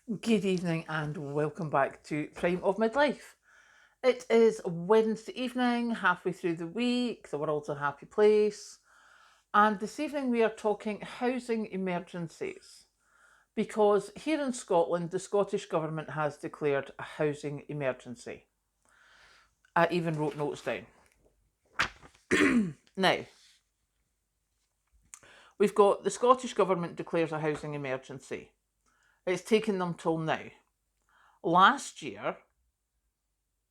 Good evening and welcome back to Prime of Midlife. It is Wednesday evening, halfway through the week, the world's a happy place. And this evening we are talking housing emergencies. Because here in Scotland, the Scottish Government has declared a housing emergency. I even wrote notes down. Now, we've got the Scottish Government declares a housing emergency. It's taken them till now. Last year,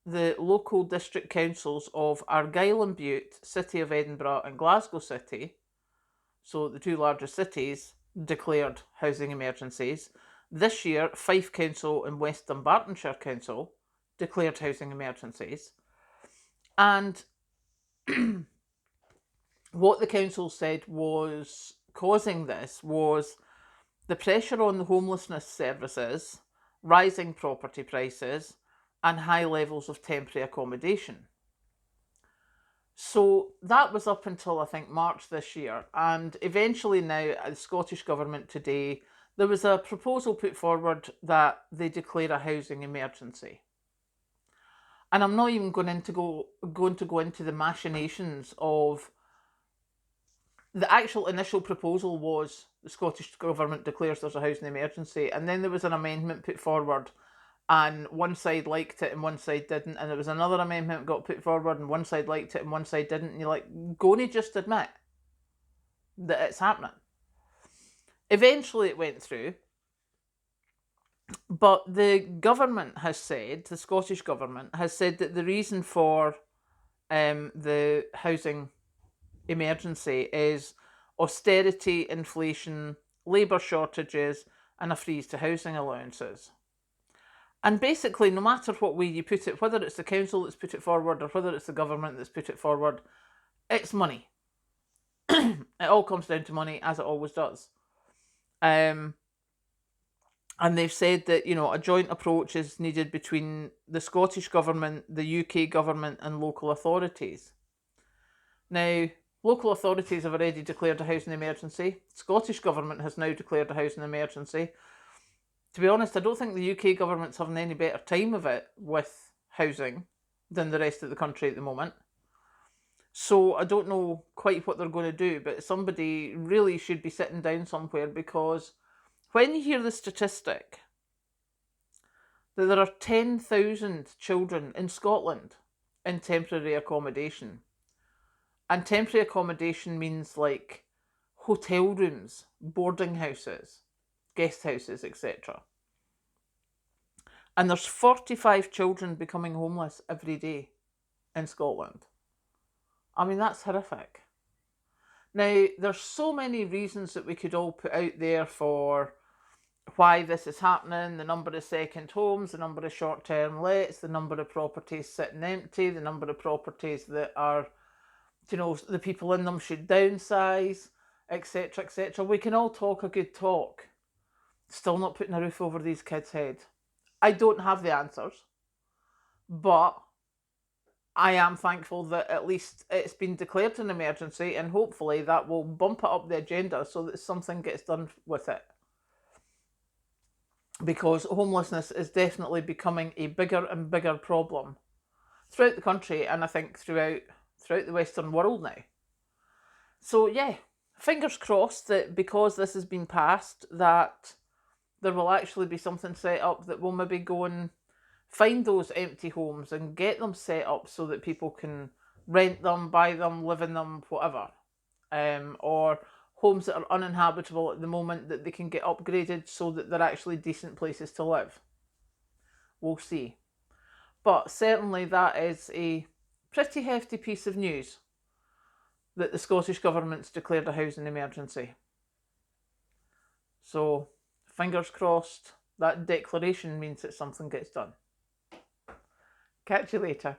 the local district councils of Argyll and Bute, City of Edinburgh, and Glasgow City, so the two largest cities, declared housing emergencies. This year, Fife Council and West Dunbartonshire Council declared housing emergencies. And what the council said was causing this was the pressure on the homelessness services, rising property prices, and high levels of temporary accommodation. So that was up until I think March this year, and eventually now the Scottish Government today, there was a proposal put forward that they declare a housing emergency. And I'm not even going to go into the machinations of the actual initial proposal was the Scottish Government declares there's a housing emergency, and then there was an amendment put forward and one side liked it and one side didn't, and there was another amendment got put forward and one side liked it and one side didn't, and you're like, go and just admit that it's happening. Eventually it went through, but the government has said, the Scottish Government has said that the reason for the housing emergency is austerity, inflation, labour shortages, and a freeze to housing allowances. And basically, no matter what way you put it, whether it's the council that's put it forward or whether it's the government that's put it forward, it's money. It all comes down to money, as it always does. And they've said that, a joint approach is needed between the Scottish Government, the UK Government, and local authorities. Now, local authorities have already declared a housing emergency. Scottish Government has now declared a housing emergency. To be honest, I don't think the UK government's having any better time of it with housing than the rest of the country at the moment. So I don't know quite what they're going to do, but somebody really should be sitting down somewhere, because when you hear the statistic that there are 10,000 children in Scotland in temporary accommodation, and temporary accommodation means like hotel rooms, boarding houses, guest houses, etc. And there's 45 children becoming homeless every day in Scotland. I mean, that's horrific. Now, there's so many reasons that we could all put out there for why this is happening: the number of second homes, the number of short-term lets, the number of properties sitting empty, the number of properties that are, the people in them should downsize, etc., etc. We can all talk a good talk. Still not putting a roof over these kids' heads. I don't have the answers, but I am thankful that at least it's been declared an emergency, and hopefully that will bump it up the agenda so that something gets done with it. Because homelessness is definitely becoming a bigger and bigger problem throughout the country, and I think throughout the Western world now. So yeah, fingers crossed that because this has been passed, that there will actually be something set up that will maybe go and find those empty homes and get them set up so that people can rent them, buy them, live in them, whatever. Or homes that are uninhabitable at the moment, that they can get upgraded so that they're actually decent places to live. We'll see. But certainly that is a pretty hefty piece of news that the Scottish Government's declared a housing emergency. So, fingers crossed that declaration means that something gets done. Catch you later.